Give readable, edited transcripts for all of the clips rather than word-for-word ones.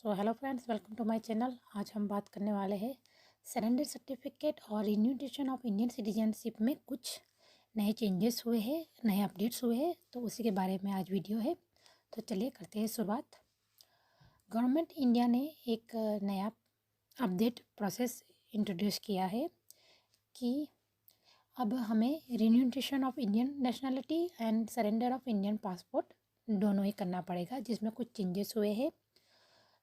So hello friends, welcome to my channel. आज हम बात करने वाले हैं सरेंडर सर्टिफिकेट और रिन्यूएशन ऑफ इंडियन सिटीजनशिप में कुछ नए चेंजेस हुए हैं, नए अपडेट्स हुए हैं, तो उसी के बारे में आज वीडियो है। तो चलिए करते हैं शुरुआत। गवर्नमेंट इंडिया ने एक नया अपडेट प्रोसेस इंट्रोड्यूस किया है कि अब हमें renunciation of Indian nationality and surrender of Indian passport दोनों ही करना पड़ेगा, जिसमें कुछ चेंजेस हुए हैं।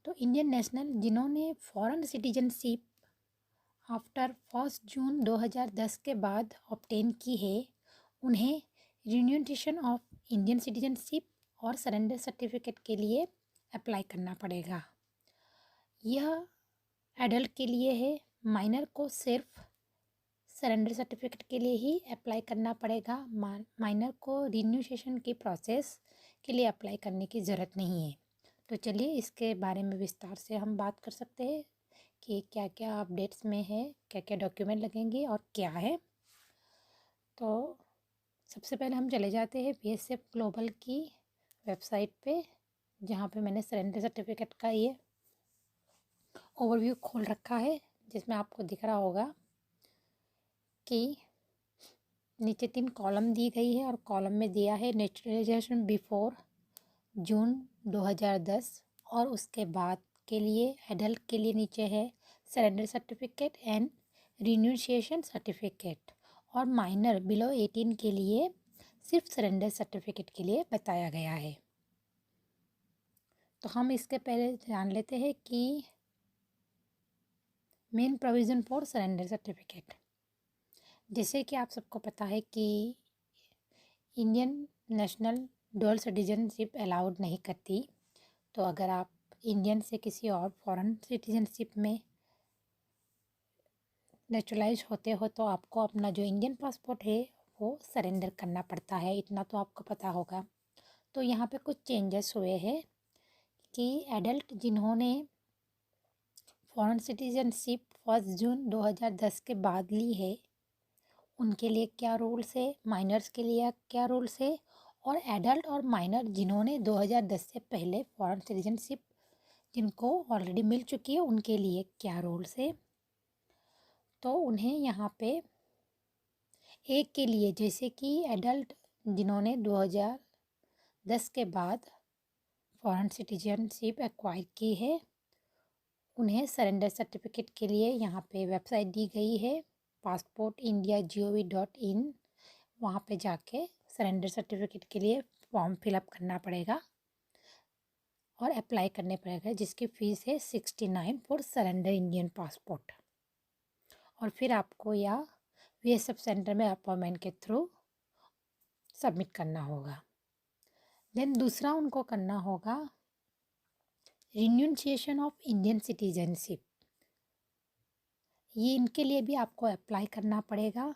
तो इंडियन नेशनल जिन्होंने फॉरेन सिटीजनशिप आफ्टर 1 जून 2010 के बाद ऑब्टेन की है, उन्हें रिन्यूएशन ऑफ इंडियन सिटीजनशिप और सरेंडर सर्टिफिकेट के लिए अप्लाई करना पड़ेगा। यह एडल्ट के लिए है, माइनर को सिर्फ सरेंडर सर्टिफिकेट के लिए ही अप्लाई करना पड़ेगा। माइनर को रिन्यूएशन की प्रोसेस के लिए अप्लाई करने की ज़रूरत नहीं है। तो चलिए इसके बारे में विस्तार से हम बात कर सकते हैं कि क्या क्या अपडेट्स में है, क्या क्या डॉक्यूमेंट लगेंगे और क्या है। तो सबसे पहले हम चले जाते हैं बीएसएफ ग्लोबल की वेबसाइट पे, जहाँ पे मैंने सरेंडर सर्टिफिकेट का ये ओवरव्यू खोल रखा है, जिसमें आपको दिख रहा होगा कि नीचे 3 कॉलम दी गई है और कॉलम में दिया है नेचुरलाइजेशन बिफोर जून 2010 और उसके बाद के लिए एडल्ट के लिए नीचे है surrender certificate and renovation certificate, और माइनर बिलो 18 के लिए सिर्फ सरेंडर सर्टिफिकेट के लिए बताया गया है। तो हम इसके पहले जान लेते हैं कि main provision for surrender certificate. जैसे कि आप सबको पता है कि Indian national dual citizenship allowed नहीं करती। तो अगर आप इंडियन से किसी और फॉरेन सिटीजनशिप में नेचुरलाइज होते हो तो आपको अपना जो इंडियन पासपोर्ट है वो सरेंडर करना पड़ता है, इतना तो आपको पता होगा। तो यहाँ पे कुछ चेंजेस हुए हैं कि एडल्ट जिन्होंने फॉरेन सिटीजनशिप 1 जून 2010 के बाद ली है उनके लिए क्या रूल्स है, माइनर्स के लिए क्या रूल्स है, और एडल्ट और माइनर जिन्होंने 2010 से पहले फॉरेन सिटीजनशिप जिनको ऑलरेडी मिल चुकी है उनके लिए क्या रूल्स है। तो उन्हें यहाँ पे एक के लिए, जैसे कि एडल्ट जिन्होंने 2010 के बाद फॉरेन सिटीजनशिप एक्वायर की है, उन्हें सरेंडर सर्टिफिकेट के लिए यहाँ पे वेबसाइट दी गई है passportindia.gov.in। वहाँ पे जाके सरेंडर सर्टिफिकेट के लिए फॉर्म फिलअप करना पड़ेगा और अप्लाई करने पड़ेगा, जिसकी फ़ीस है 69 फॉर सरेंडर इंडियन पासपोर्ट। और फिर आपको या बीएसएफ सेंटर में अपॉइंटमेंट के थ्रू सबमिट करना होगा। देन दूसरा उनको करना होगा रिन्यूएशन ऑफ इंडियन सिटीजनशिप। ये इनके लिए भी आपको अप्लाई करना पड़ेगा,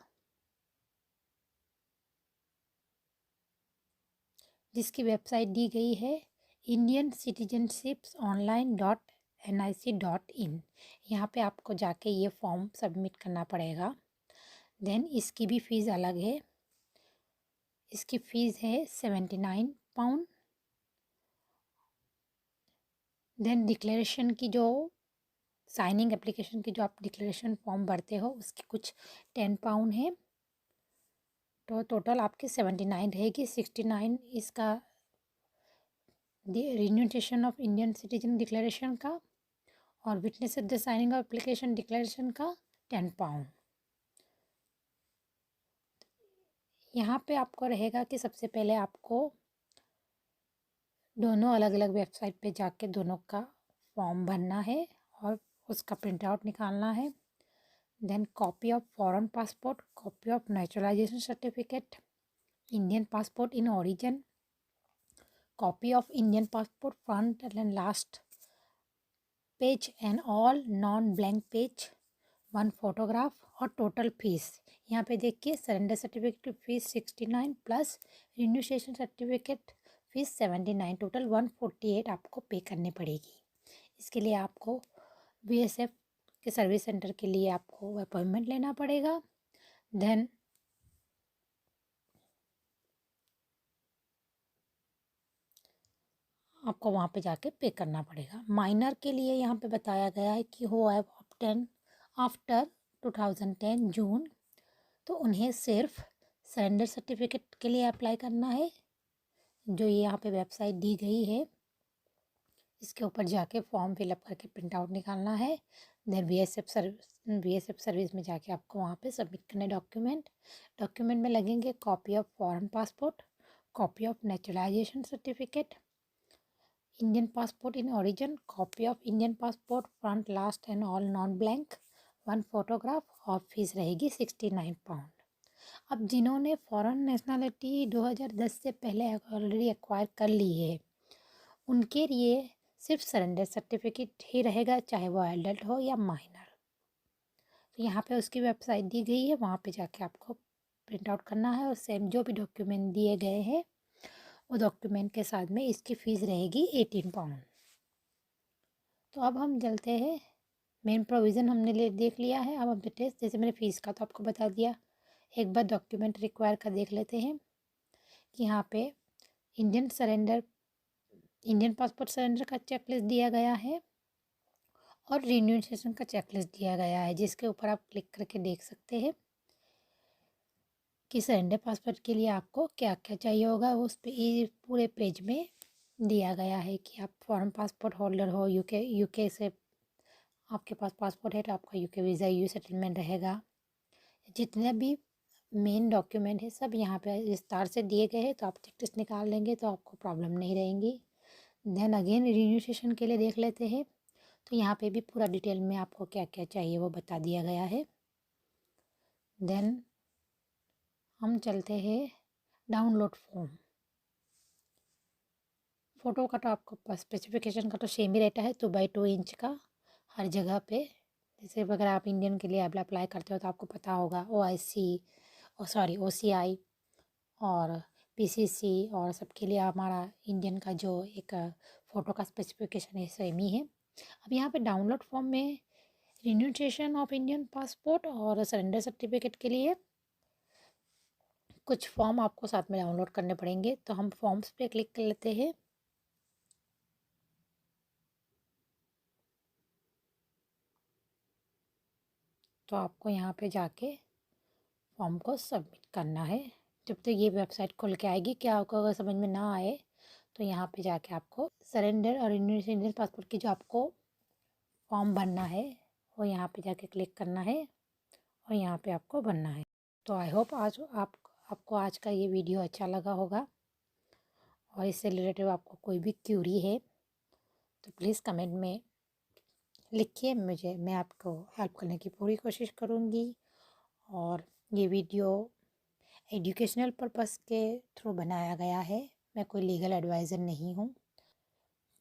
जिसकी वेबसाइट दी गई है indiancitizenshiponline.nic.in। यहाँ पे आपको जाके ये फॉर्म सबमिट करना पड़ेगा। देन इसकी भी फ़ीस अलग है, इसकी फ़ीस है 79 पाउंड। देन डिक्लेरेशन की जो साइनिंग एप्लीकेशन की जो आप डिक्लेरेशन फॉर्म भरते हो उसकी कुछ 10 पाउंड है। तो टोटल आपकी 79 रहेगी। 69 इसका renovation of Indian citizen declaration का, और witness at the signing off application declaration का 10 पाउंड। यहाँ पे आपको रहेगा कि सबसे पहले आपको दोनों अलग अलग वेबसाइट पे जाके दोनों का फॉर्म भरना है और उसका प्रिंट आउट निकालना है। Then copy of foreign passport, copy of naturalization certificate, Indian passport in origin, copy of Indian passport front and last page and all non blank page, 1 photograph, और टोटल फीस यहाँ पे देखिए surrender certificate fees 69 plus renunciation certificate fees 79, total 148 आपको पे करनी पड़ेगी। इसके लिए आपको बीएसएफ के सर्विस सेंटर के लिए आपको अपॉइंटमेंट लेना पड़ेगा। देन आपको वहाँ पे जाके पे करना पड़ेगा। माइनर के लिए यहाँ पे बताया गया है कि हो हैव ऑब्टेन आफ्टर 2010 जून, तो उन्हें सिर्फ सरेंडर सर्टिफिकेट के लिए अप्लाई करना है, जो ये यहाँ पे वेबसाइट दी गई है। इसके ऊपर जाके फॉर्म फिलअप करके प्रिंट आउट निकालना है। देन बीएसएफ सर्विस में जाके आपको वहाँ पे सबमिट करने डॉक्यूमेंट में लगेंगे copy of foreign passport, copy of naturalization certificate, Indian passport in origin, copy of Indian passport front last and all non blank, 1 photograph, और फीस रहेगी 69 पाउंड। अब जिन्होंने फॉरेन नेशनलिटी 2010 से पहले ऑलरेडी एक्वायर कर ली है, उनके लिए सिर्फ सरेंडर सर्टिफिकेट ही रहेगा, चाहे वो एडल्ट हो या माइनर। तो यहाँ पे उसकी वेबसाइट दी गई है, वहाँ पे जाके आपको प्रिंट आउट करना है और सेम जो भी डॉक्यूमेंट दिए गए हैं वो डॉक्यूमेंट के साथ में इसकी फ़ीस रहेगी 18 पाउंड। तो अब हम चलते हैं, मेन प्रोविज़न हमने देख लिया है। अब हम डिटेल्स, जैसे मैंने फ़ीस का तो आपको बता दिया, एक बार डॉक्यूमेंट रिक्वायर का देख लेते हैं कि यहाँ पे इंडियन पासपोर्ट सरेंडर का चेकलिस्ट दिया गया है और रिन्यूएशन का चेकलिस्ट दिया गया है, जिसके ऊपर आप क्लिक करके देख सकते हैं कि सरेंडर पासपोर्ट के लिए आपको क्या क्या चाहिए होगा। उस पे पूरे पेज में दिया गया है कि आप फॉरेन पासपोर्ट होल्डर हो, यूके से आपके पास पासपोर्ट है तो आपका यूके वीज़ा यू सेटलमेंट रहेगा। जितने भी मेन डॉक्यूमेंट है सब यहाँ पे विस्तार से दिए गए हैं, तो आप चेकलिस्ट निकाल लेंगे तो आपको प्रॉब्लम नहीं रहेंगी। देन अगेन रिन्यूएशन के लिए देख लेते हैं, तो यहाँ पे भी पूरा डिटेल में आपको क्या क्या चाहिए वो बता दिया गया है। देन हम चलते हैं डाउनलोड फॉर्म। फ़ोटो का तो आपको स्पेसिफिकेशन का तो सेम ही रहता है, 2x2 इंच का हर जगह पे। जैसे अगर आप इंडियन के लिए अप्लाई करते हो तो आपको पता होगा OCI और PCC और सबके लिए हमारा इंडियन का जो एक फ़ोटो का स्पेसिफिकेशन है सेम ही है। अब यहाँ पे डाउनलोड फॉर्म में रिन्यूएशन ऑफ इंडियन पासपोर्ट और सरेंडर सर्टिफिकेट के लिए कुछ फॉर्म आपको साथ में डाउनलोड करने पड़ेंगे, तो हम फॉर्म्स पे क्लिक कर लेते हैं। तो आपको यहाँ पे जाके फॉर्म को सबमिट करना है। जब तक ये वेबसाइट खुल के आएगी, क्या आपको अगर समझ में ना आए तो यहाँ पे जाके आपको सरेंडर और रिन्यूएशन इंडियन पासपोर्ट की जो आपको फॉर्म भरना है वो यहाँ पे जाके क्लिक करना है और यहाँ पे आपको भरना है। तो आई होप आपको आज का ये वीडियो अच्छा लगा होगा, और इससे रिलेटेड आपको कोई भी क्यूरी है तो प्लीज़ कमेंट में लिखिए मुझे, मैं आपको हेल्प करने की पूरी कोशिश करूँगी। और ये वीडियो एजुकेशनल पर्पस के थ्रू बनाया गया है, मैं कोई लीगल एडवाइज़र नहीं हूँ।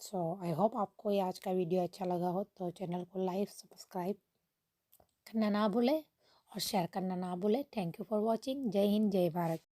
सो आई होप आपको ये आज का वीडियो अच्छा लगा हो, तो चैनल को लाइक सब्सक्राइब करना ना भूलें और शेयर करना ना भूलें। Thank you for watching. जय हिंद, जय भारत।